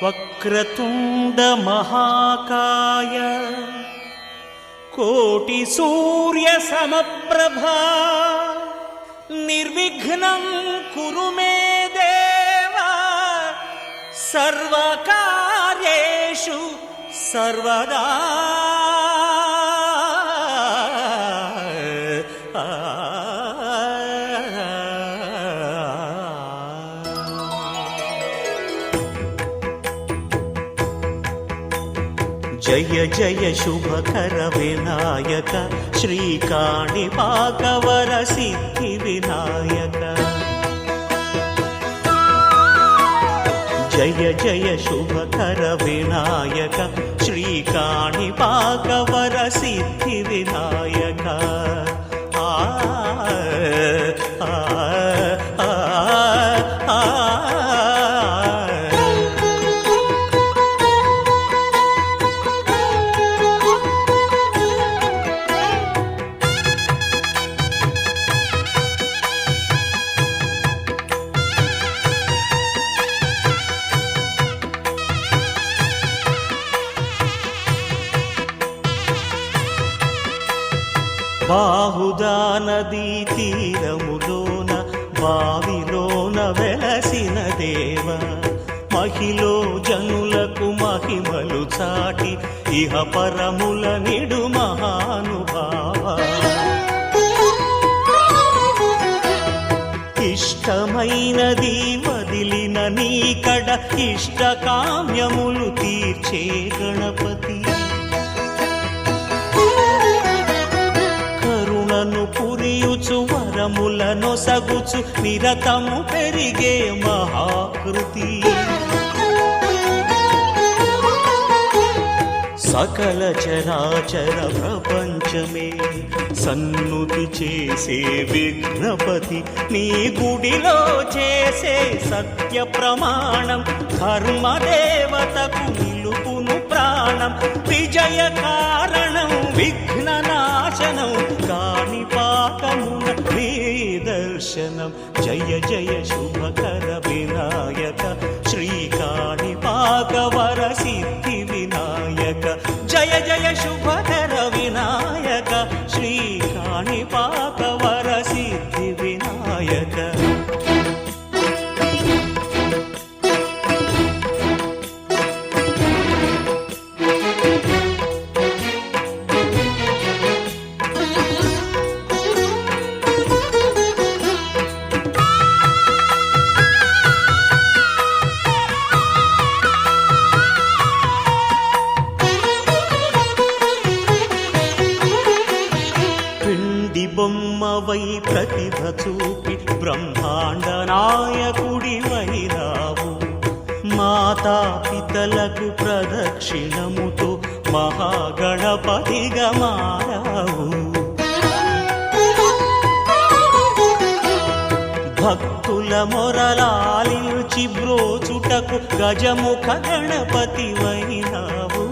వక్రతుండ మహాకాయ కోటి సూర్య సమప్రభా నిర్విఘ్నం కురు మే దేవ సర్వకార్యేషు సర్వదా. జయ జయ శుభకర వినాయక శ్రీకాణిపాకవర సిద్ధి వినాయక. జయ జయ శుభకర వినాయక శ్రీకాణిపాకవర సిద్ధి వినాయక. ఆ బాహుదా నదీ తీరములోన బావిలోన వెలసిన దేవ మహిలో జనులకు మహిమలు చాటి ఇహ పరముల నిడు మహానుభావ. ఇష్టమైనది వదిలిన నీకడ ఇష్ట కామ్యములు తీర్చే గణపతి. పురియుచు వరములను సగుచు నిరతము పెరిగే మహాకృతి. సకల చరాచర ప్రపంచమే సన్నుతి చేసే విఘ్నపతి నీ గుడిలో చేసే సత్య ప్రమాణం ధర్మదేవతకు నిలుపును ప్రాణం. విజయ కారణం విఘ్న నాశనం కాణిపాకమున నీ దర్శనం. జయ జయ శుభకర వినాయక శ్రీకాణిపాకవర సిద్ధి వినాయక. జయ జయ శుభకర వినాయక శ్రీకాణిపాకవర సిద్ధి వినాయక. బొమ్మవై ప్రతిభ చూపి బ్రహ్మాండ నాయకుడి వైరావు. మాతా పితలకు ప్రదక్షిణముతో మహాగణపతిగా మారావు. భక్తుల మొరలాలించి బ్రోచుటకు గజముఖ గణపతి వైరావు.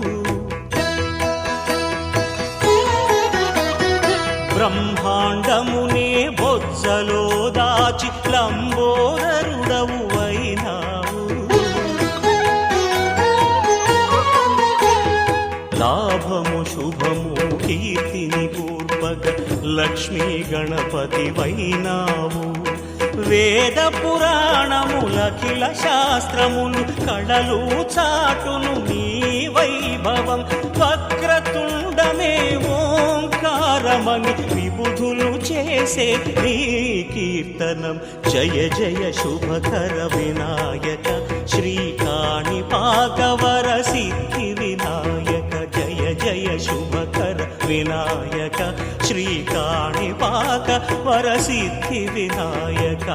బ్రహ్మాండమునే బొజ్జలో దాచి లంబోదరుడవు అయినావు. లాభము శుభము కీర్తిని పూర్వక లక్ష్మీ గణపతి వైనావు. వేద పురాణములఖిల శాస్త్రములు కళలు చాటును నీ వైభవం. వక్రతుండమే ఓంకారమని విబుధులు చేసే నీ కీర్తనం. జయ జయ శుభకర వినాయక శ్రీకాణిపాకవర సిద్ధి వినాయక. జయ జయ శుభకర వినాయక శ్రీకాణిపాకవర సిద్ధి వినాయక.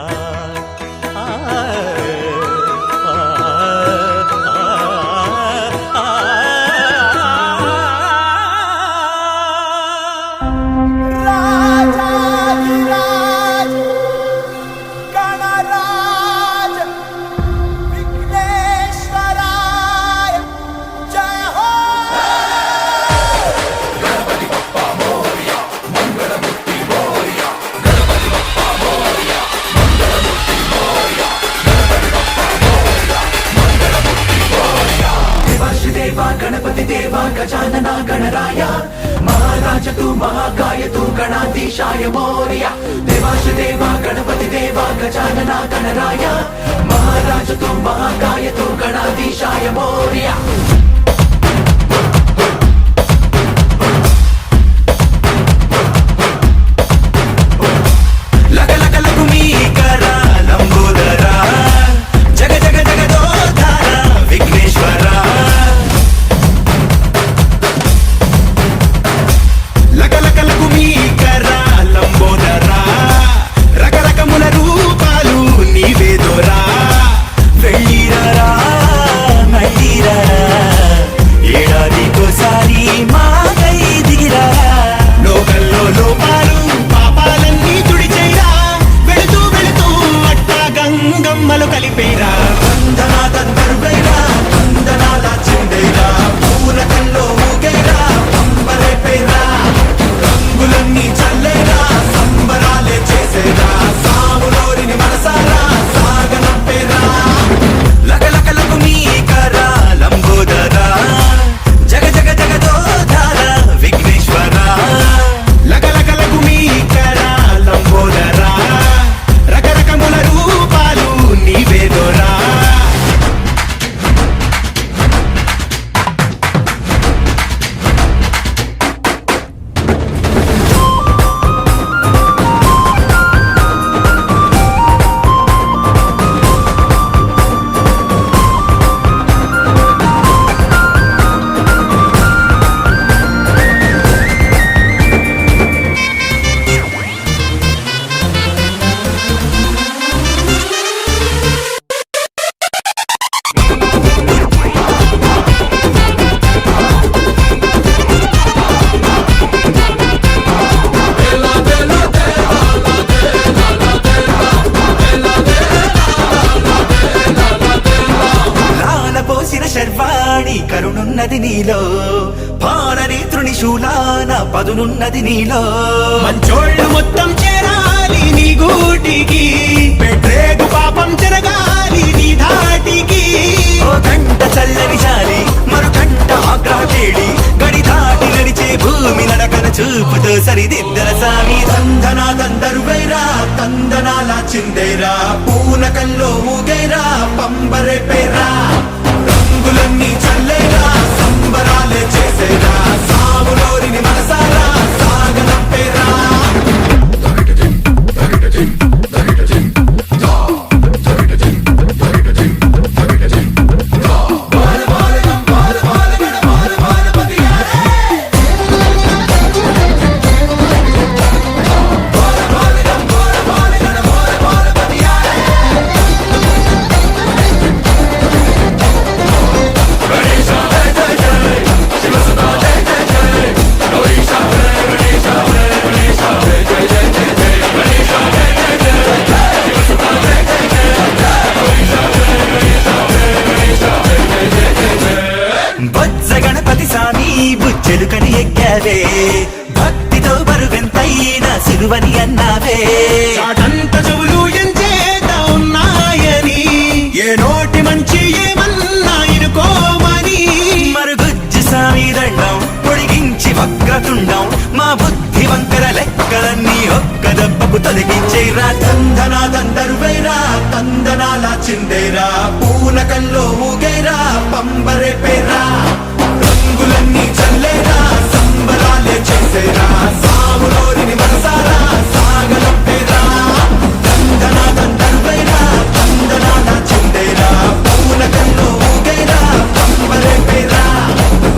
महाकाय तू गणाधीशाय मोरया देवाश देवा गणपति देवा गजानना गणराय महाराज तू महाकाय तू गणाधीशाय मोरया కరుణున్నది నీలో పాలనేత్రుని శూలాన పదునున్నది నీలో మంచోళ్ళు మొత్తం చేరాలి నీ గూటికి పెట్టేగు పాపం జరగాలి నీ ధాటికి ఓ గంట చల్లని జాలి మరు గంట ఆగ్రహేడి గడి దాటి నడిచే భూమి నడకన చూపుతో సరిదిద్దర సామి తందనా తందరువైరా తందనాల చిందేరా పూనకంలో ఊగైరా పంబరే పేరా రంగులన్నీ చల్లేరా సంబరాలే చేసేరా సాములోరిని మనసారా సాగనంపేరా చెలుకని ఎక్కావే భక్తితో బరువెంతైనా సిలువని అన్నావే చాటంత చెవులు ఎంచేత ఉన్నాయని ఏ నోటి మంచి ఏమన్నా ఇనుకోమని మరుగుజ్జు సామి దండం పొడిగించి వక్రతుండం మా బుద్ధి వంకర లెక్కలన్నీ ఒక్క దెబ్బకు తొలగించేరా తందనా తందరువైరా తందనాల చిందేరా పూనకంలో ఊగైరా పంబరే పేరా రంగులన్నీ చల్లేరా సంబరాలే చేసేరా సాములోరిని మనసారా సాగనంపేరా తందనా తందరువైరా తందనాల చిందేరా పూనకంలో ఊగైరా పంబరే పేరా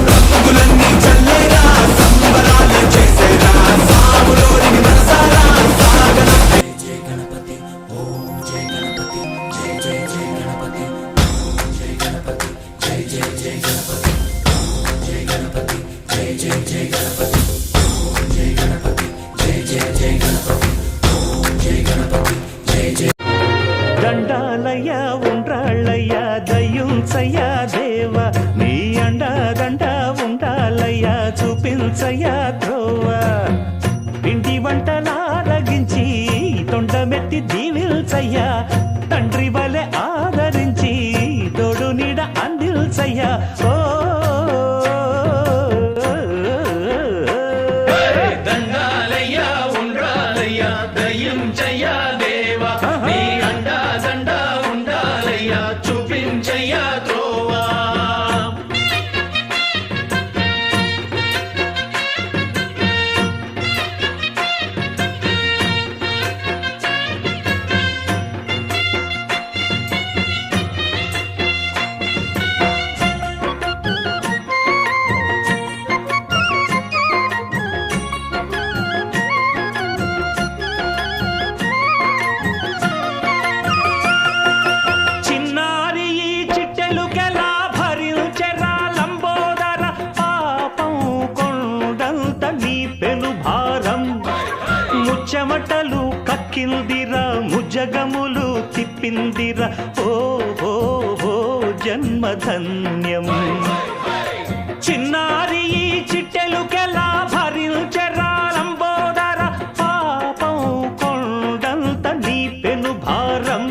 రంగులన్నీ చల్లేరా సంబరాలే చేసేరా సాములోరిని మనసారా సాగనంపే జయ గణపతి ఓం జయ గణపతి జయ జయ జయ గణపతి జయ గణపతి జయ జయ జయ గణపతి జయ జయ గణపతి జయ గణపతి జయ జయ జయ గణపతి జయ గణపతి జయ జయ దండాలయ్య ఉండ్రాళ్ళయ్య దయ్యుంచయ్య దేవ నీ అండా దండ ఉండాలయ్య చూపించయ్య ధ్రువ ఇంటి వంటలారగించి తొండమెత్తి దీవిల్చయ్య తండ్రి వలె ఆదరించి తోడు నీడ అందిల్చయ్య ఓ కక్కిందిరా ముజగములు తిప్పిందిరా ఓ ఓ ఓ జన్మధన్యం చిన్నారి ఈ చిట్టెలుకెలా భరించరాలంబోదర పాపం కొండంత నీ పెను భారం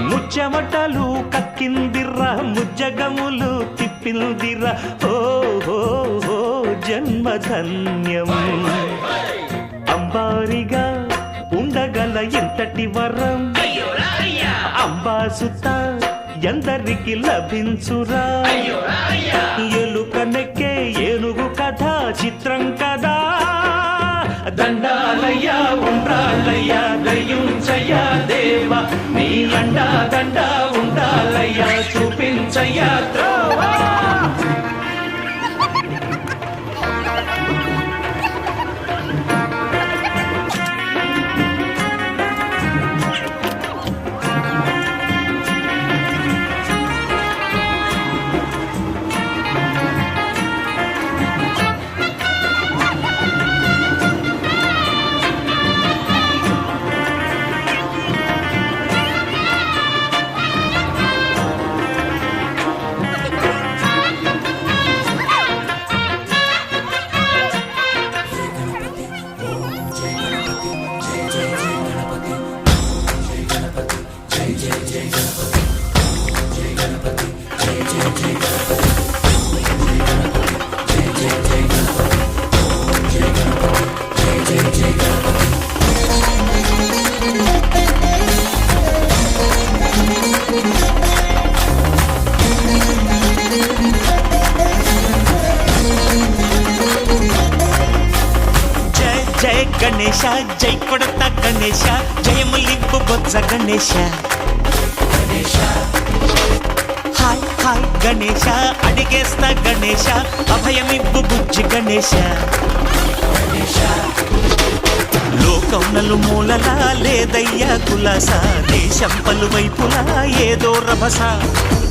ముచ్చమటలు కక్కిందిరా ముజ్జగములు తిప్పిందిరా ఓ ఓ ఓ జన్మధన్యం అంబారిగా ఉండగల ఎంతటి వరం అంబాసుత ఎందరికి లభించురా ఎలుకనెక్కే ఏనుగు కథ చిత్రం కదా దండాలయ్యా ఉండాలయ్యా దయించయ్యా దేవా నీ అండా దండ ఉండాలయ్యా చూపించయ్యా త్రోవా గణేశ జై కొడత గణేశ జయములింపు బొజ్జ గణేశ హాయ్ హాయ్ గణేశ అడిగేస్తా గణేశ అభయమిబ్బు బుజ్జి గణేశ లోకం నలుమూలలా లేదయ్యా కులాస దేశం పలువైపులా ఏదో రభస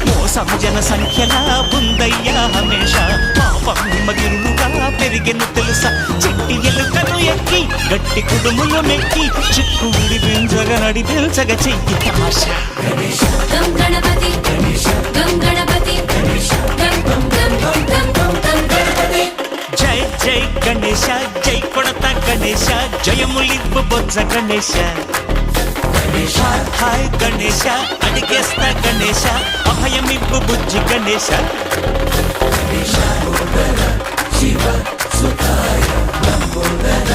మోసం జన సంఖ్యలా ఉందయ్యా హమేష పాపం హిమగిరులుగా పెరిగెను తెలుసా చెట్టి ఎలుకను ఎక్కి గట్టి కుడుములు మెక్కి చిక్కు విడిపించగా నడిపించగా చెయ్యి తమాష గం గణపతి గం గణపతి గం గం గం గం గం గణపతి జై జై గణేశ జై కొడత గణేశ జయములింపు బొజ్జ గణేశ హాయ్ గణేశ అడిగేస్తా గణేశ అభయమిబ్బు బుజ్జి గణేశ శివ సుతాయ లంబోదర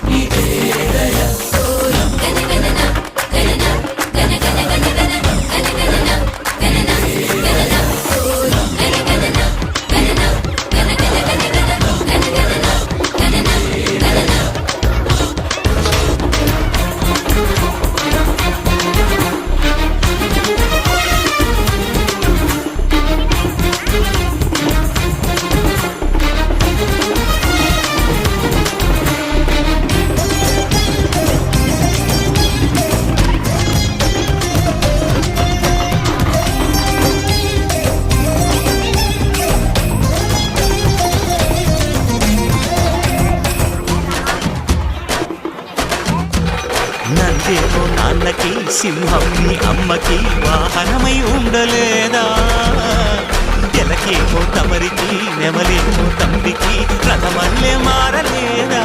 నివేదయ గణ గణన గణన గణ గణ గణ గణ గణ గణన గణన గణన గణ గణన గణన గణ గణ గణ గణ గణ గణన గణన గణన నందేమో నాన్నకి సింహం నీ అమ్మకి వాహనమై ఉండలేదా ఎలకేమో తమరికి నెమలేమో తండ్రికి రథమల్లే మారలేదా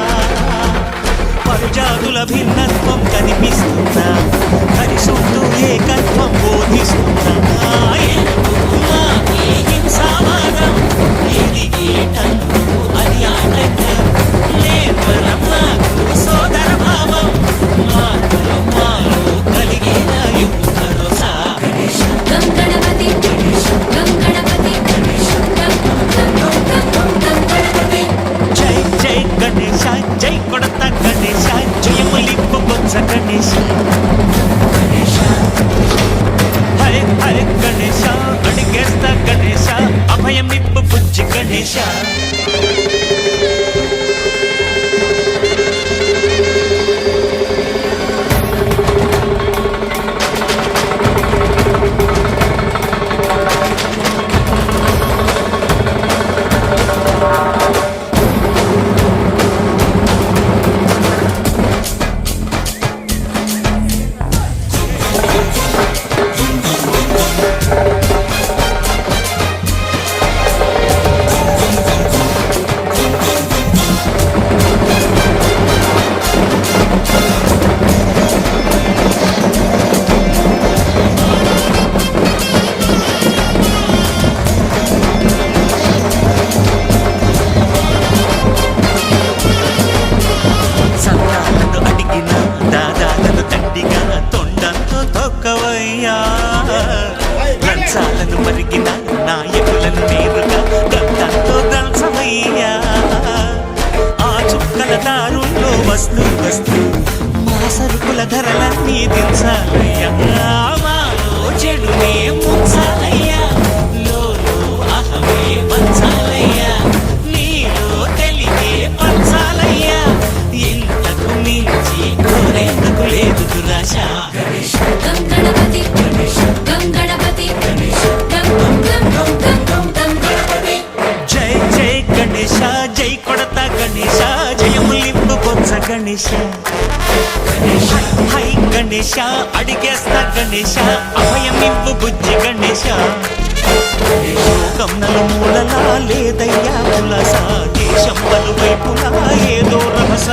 పరుజాతుల భిన్నత్వం కనిపిస్తుందా హరిసూక్తు ఏకత్వం బోధిస్తుందా ఏ హింసావాదం ఏది ఏటంటూ అది ఆటంకం లేవరం నాకు సోదర భావం మాలో కలిగిన యుద్ధరోసా గం గణపతి గం గణపతి గం గం గం గం గణపతి జై జై గణేశ జై కొడత గణేశ జయములింపు బొజ్జ గణేశ హరే హరే గణేశ అడిగేస్తా గణేశ అభయమిప్పు బుజ్జి గణేశ వస్తూ వస్తూ మా సరుకుల ధరలన్నీ దించాలయ్యా మాలో చెడునే ముంచాలయ్యా లోలో అహమే పంచాలయ్యా నీలో తెలివే పంచాలయ్యా ఇంతకు మించి కోరేందుకు లేదు దురాశ గం గణపతి గం గణపతి గం గం గం గం గం గం గణపతి జై జై గణేశ జై కొడతా గణేశ జయములింపు బొత్స గణేశ హై గణేశ అడిగేస్తా గణేశ అభయమింపు బుజ్జి గణేశ లోకం నలుమూలలా లేదయ్యా పులస దేశం పలువైపులా ఏదో రహస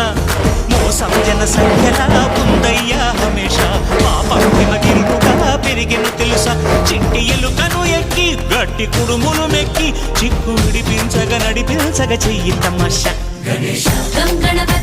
మోసం జన సంఖ్యలా ఉందయ్యా హమేష మా పంపిమ గిరుగా పెరిగిన తెలుసా చిట్టి ఎలుకను ఎక్కి గట్టి కుడుములు మెక్కి చిక్కు విడిపించగా నడిపించగా చెయ్యి తమాషా గం గణపతి